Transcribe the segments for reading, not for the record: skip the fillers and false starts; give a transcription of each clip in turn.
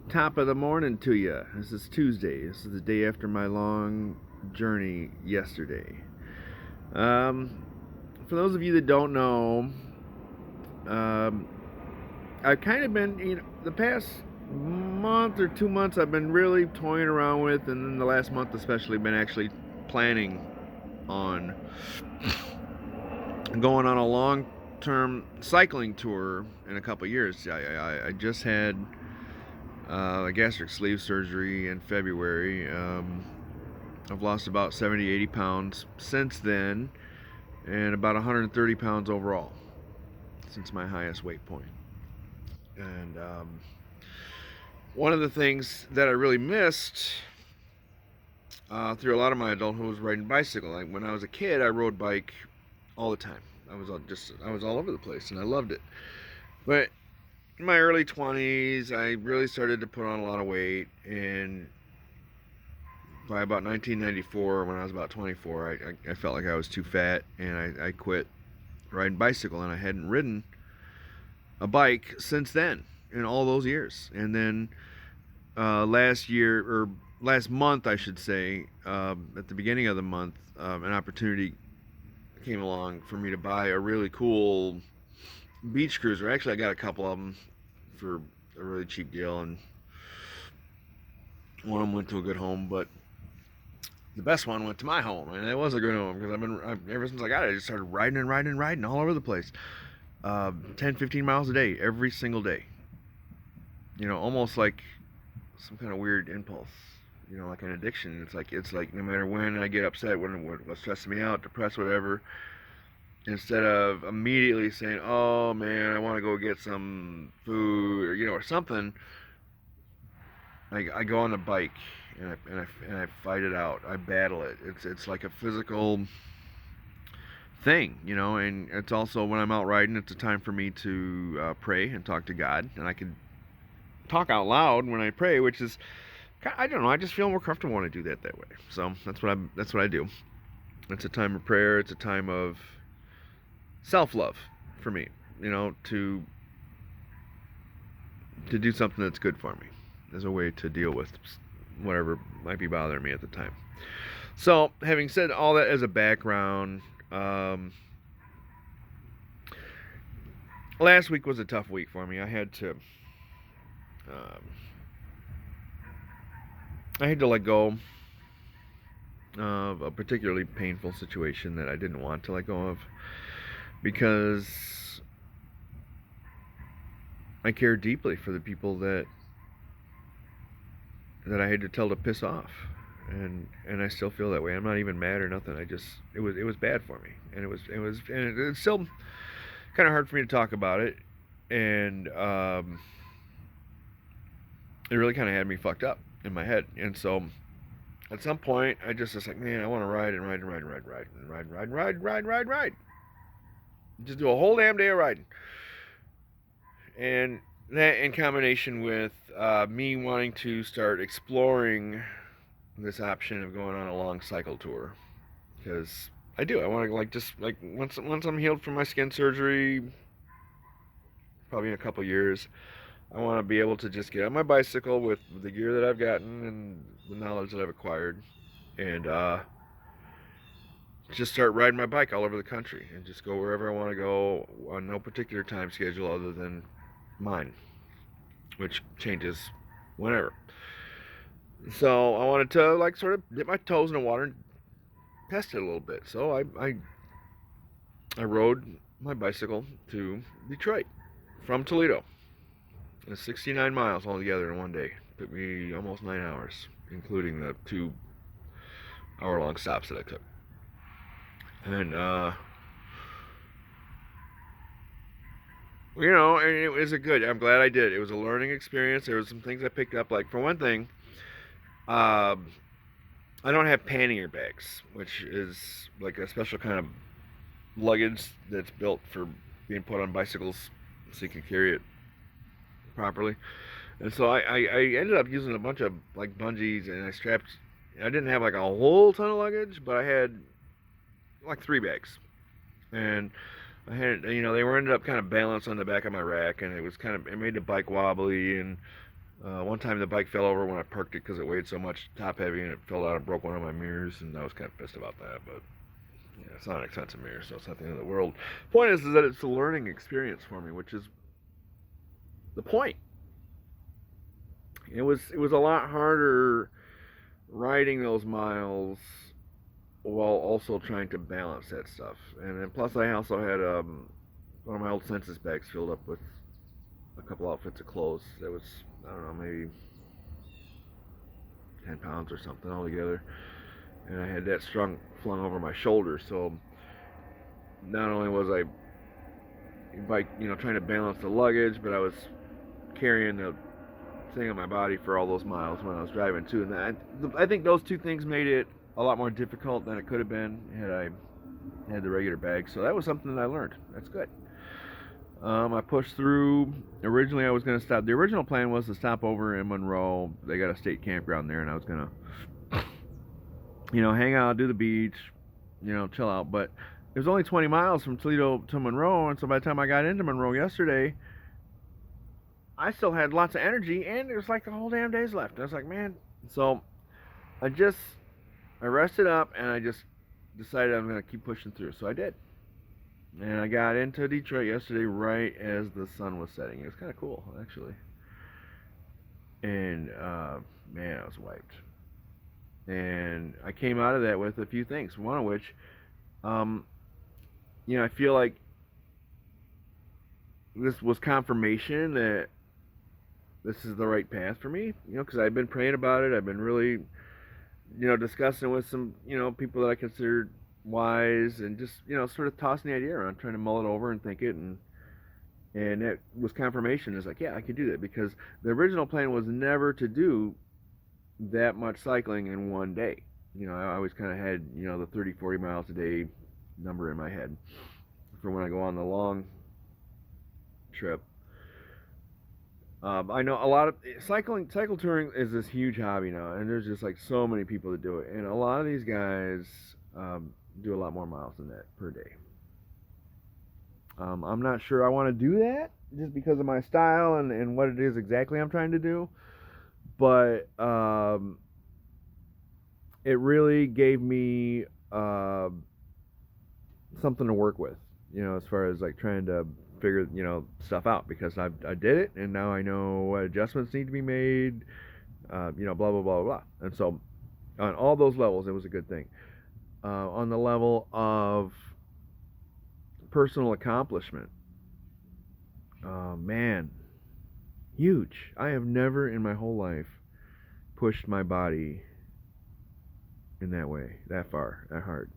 Top of the morning to you. This is Tuesday. This is the day after my long journey yesterday. Um, for those of you that don't know, um, I've kind of been, the past month or 2 months, I've been really toying around with, and then the last month especially, been actually planning on going on a long-term cycling tour in a couple years. I just had a gastric sleeve surgery in February. I've lost about 70, 80 pounds since then, and about 130 pounds overall since my highest weight point. And one of the things that I really missed through a lot of my adulthood was riding bicycle. Like when I was a kid, I rode bike all the time. I was all over the place, and I loved it. But in my early 20s, I really started to put on a lot of weight, and by about 1994, when I was about 24, I felt like I was too fat, and I quit riding bicycle, and I hadn't ridden a bike since then in all those years. And then last month, I should say, at the beginning of the month, an opportunity came along for me to buy a really cool beach cruiser. Actually, I got a couple of them for a really cheap deal, and one of them went to a good home, but the best one went to my home, and it was a good home because ever since I got it, I just started riding and riding and riding all over the place. 10, 15 miles a day, every single day. Almost like some kind of weird impulse, like an addiction. It's like no matter when I get upset, what's stressing me out, depressed, whatever, instead of immediately saying, "Oh man, I want to go get some food," or something, I go on the bike and I fight it out. I battle it. It's like a physical thing, and it's also when I'm out riding, it's a time for me to pray and talk to God, and I can talk out loud when I pray, which is, I don't know, I just feel more comfortable when I do that way. So that's what I do. It's a time of prayer. It's a time of self-love for me, to do something that's good for me as a way to deal with whatever might be bothering me at the time. So, having said all that as a background, last week was a tough week for me. I had to let go of a particularly painful situation that I didn't want to let go of, because I care deeply for the people that I had to tell to piss off, and I still feel that way. I'm not even mad or nothing. It was bad for me, and it's still kind of hard for me to talk about it, and it really kind of had me fucked up in my head. And so at some point, I just was like, man, I want to ride and ride and ride and ride and ride and ride and ride and ride and ride and ride. Just do a whole damn day of riding. And that, in combination with me wanting to start exploring this option of going on a long cycle tour, because I do. I want to once I'm healed from my skin surgery, probably in a couple years, I want to be able to just get on my bicycle with the gear that I've gotten and the knowledge that I've acquired, and just start riding my bike all over the country and just go wherever I want to go on no particular time schedule other than mine, which changes whenever. So I wanted to sort of dip my toes in the water and test it a little bit. So I rode my bicycle to Detroit from Toledo. It's 69 miles altogether in one day. It took me almost 9 hours, including the 2-hour-long stops that I took. And and it was I'm glad I did. It was a learning experience. There was some things I picked up. Like, for one thing, I don't have pannier bags, which is like a special kind of luggage that's built for being put on bicycles so you can carry it properly. And so I ended up using a bunch of bungees, and I didn't have a whole ton of luggage, but I had 3 bags. And I had, they were ended up kind of balanced on the back of my rack, and it made the bike wobbly, and One time the bike fell over when I parked it because it weighed so much, top heavy, and it fell out and broke one of my mirrors, and I was kind of pissed about that. But yeah, it's not an expensive mirror, so it's not the end of the world. Point is that it's a learning experience for me, which is the point. It was a lot harder riding those miles while also trying to balance that stuff. And then plus I also had one of my old census bags filled up with a couple outfits of clothes. That was, I don't know, maybe 10 pounds or something altogether. And I had that flung over my shoulder. So not only was I trying to balance the luggage, but I was carrying the thing on my body for all those miles when I was driving too. And I think those two things made it a lot more difficult than it could have been had I had the regular bag. So that was something that I learned. That's good. I pushed through. Originally, I was going to stop. The original plan was to stop over in Monroe. They got a state campground there, and I was going to, hang out, do the beach, chill out. But it was only 20 miles from Toledo to Monroe, and so by the time I got into Monroe yesterday, I still had lots of energy, and it was like the whole damn day's left. I was like, man. So I rested up, and I just decided I'm going to keep pushing through. So I did. And I got into Detroit yesterday right as the sun was setting. It was kind of cool, actually. And, man, I was wiped. And I came out of that with a few things. One of which, I feel like this was confirmation that this is the right path for me. Because I've been praying about it. I've been really, discussing with some, people that I considered wise, and just sort of tossing the idea around, trying to mull it over and think it, and that was confirmation. It's like, yeah, I could do that, because the original plan was never to do that much cycling in one day. I always kind of had the 30-40 miles a day number in my head for when I go on the long trip. I know a lot of cycle touring is this huge hobby now, and there's just like so many people that do it, and a lot of these guys do a lot more miles than that per day. I'm not sure I want to do that just because of my style and what it is exactly I'm trying to do, but it really gave me something to work with, as far as like trying to figure stuff out, because I did it, and now I know what adjustments need to be made, blah blah blah blah blah. And so on all those levels, it was a good thing. On the level of personal accomplishment, man, huge. I have never in my whole life pushed my body in that way, that far, that hard.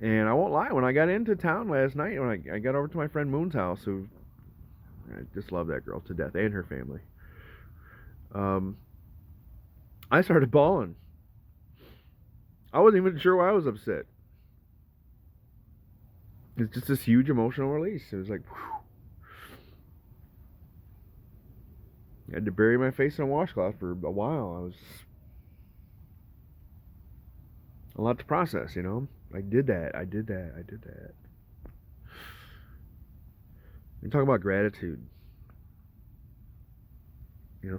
And I won't lie, when I got into town last night, when I got over to my friend Moon's house, who, I just love that girl to death, and her family, I started bawling. I wasn't even sure why I was upset. It's just this huge emotional release. It was like, whew. I had to bury my face in a washcloth for a while. I was a lot to process, I did that. And talk about gratitude.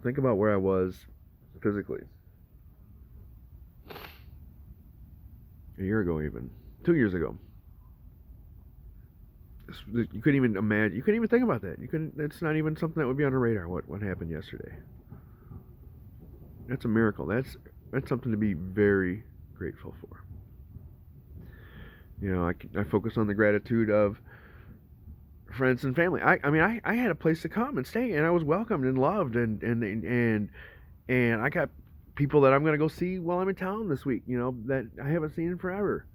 Think about where I was physically a year ago, even 2 years ago. You couldn't even imagine. You couldn't even think about that. You couldn't. It's not even something that would be on the radar. What happened yesterday? That's a miracle. That's something to be very grateful for. I focus on the gratitude of friends and family. I had a place to come and stay, and I was welcomed and loved, and I got people that I'm going to go see while I'm in town this week, that I haven't seen in forever.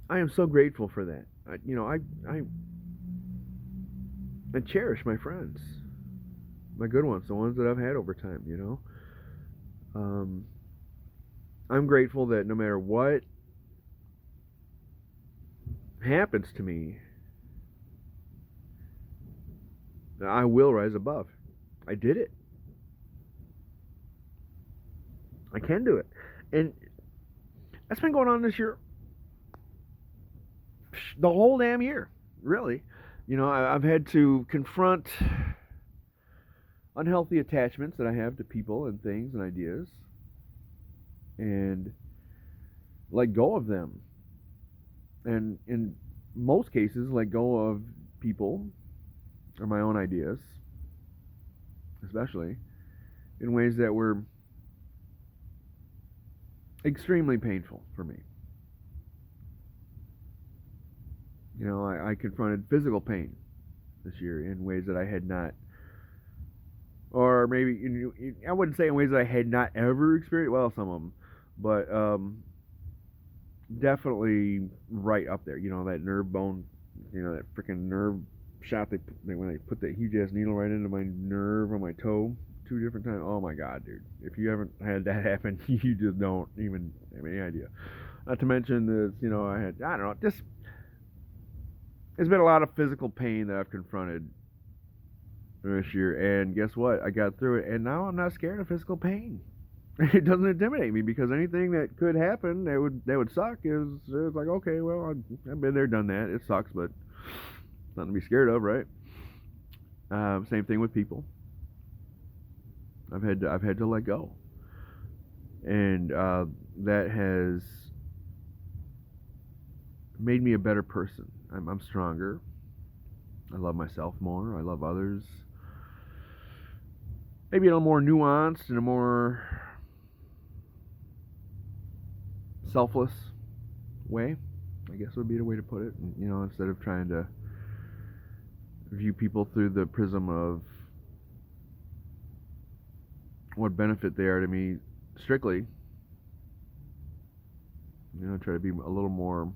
I am so grateful for that. I cherish my friends, my good ones, the ones that I've had over time, I'm grateful that no matter what happens to me, I will rise above. I did it. I can do it. And that's been going on this year, the whole damn year, really. I've had to confront unhealthy attachments that I have to people and things and ideas, and let go of them. And in most cases, let go of people or my own ideas, especially in ways that were extremely painful for me. You know, I confronted physical pain this year in ways that I had not, or maybe I wouldn't say in ways that I had not ever experienced. Well, some of them, but definitely right up there. You know, that nerve bone, you know, that freaking nerve shot when they put that huge ass needle right into my nerve on my toe 2 different times. Oh my god, dude! If you haven't had that happen, you just don't even have any idea. Not to mention that, you know, I don't know, just it's been a lot of physical pain that I've confronted this year, and guess what? I got through it, and now I'm not scared of physical pain. It doesn't intimidate me, because anything that could happen that would suck is like, okay, well, I've been there, done that. It sucks, but nothing to be scared of, right? Same thing with people. I've had to let go, and that has made me a better person. I'm stronger. I love myself more. I love others. Maybe in a more nuanced and a more selfless way, I guess would be the way to put it. You know, instead of trying to view people through the prism of what benefit they are to me strictly, you know, try to be a little more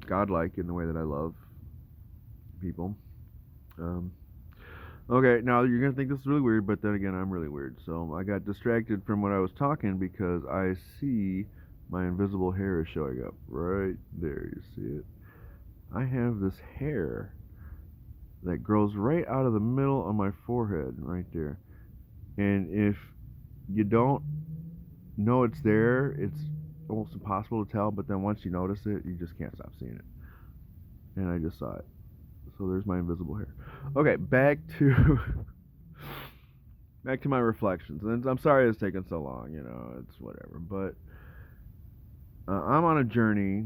godlike in the way that I love people. Okay, now you're gonna think this is really weird, but then again, I'm really weird. So I got distracted from what I was talking because I see my invisible hair is showing up right there. You see it? I have this hair that grows right out of the middle of my forehead, right there. And if you don't know it's there, it's almost impossible to tell. But then once you notice it, you just can't stop seeing it. And I just saw it. So there's my invisible hair. Okay, back to my reflections. And I'm sorry it's taken so long. You know, it's whatever. But I'm on a journey.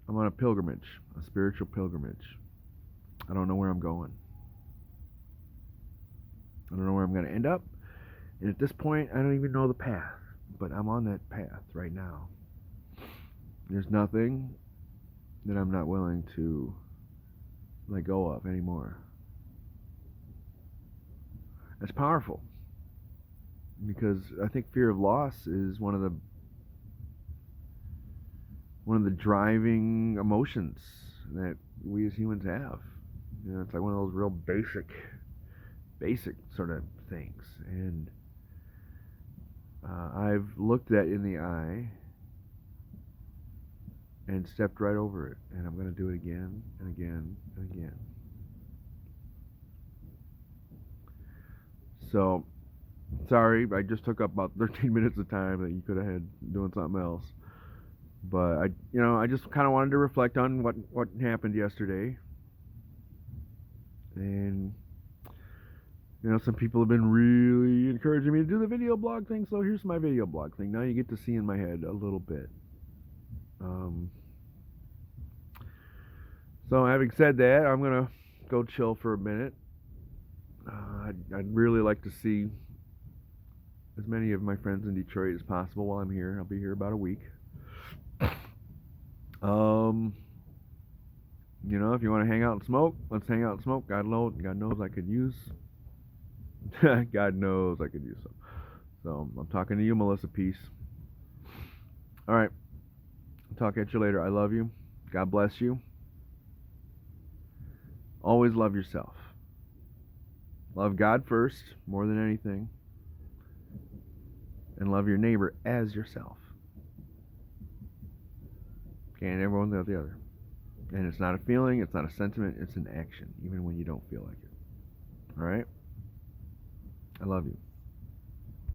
I'm on a pilgrimage, a spiritual pilgrimage. I don't know where I'm going. I don't know where I'm going to end up. And at this point, I don't even know the path. But I'm on that path right now. There's nothing that I'm not willing to let go of anymore. That's powerful, because I think fear of loss is one of the driving emotions that we as humans have. You know, it's like one of those real basic sort of things. And I've looked that in the eye and stepped right over it, and I'm going to do it again and again and again. So, sorry, I just took up about 13 minutes of time that you could have had doing something else. But I just kind of wanted to reflect on what happened yesterday. And some people have been really encouraging me to do the video blog thing, so here's my video blog thing. Now you get to see in my head a little bit. So having said that, I'm going to go chill for a minute. I'd really like to see as many of my friends in Detroit as possible while I'm here. I'll be here about a week. If you want to hang out and smoke, let's hang out and smoke. God knows I could use God knows I could use some. So I'm talking to you, Melissa. Peace. All right. I'll talk at you later. I love you. God bless you. Always love yourself. Love God first, more than anything. And love your neighbor as yourself. Okay, and everyone's got the other. And it's not a feeling, it's not a sentiment, it's an action, even when you don't feel like it. Alright? I love you.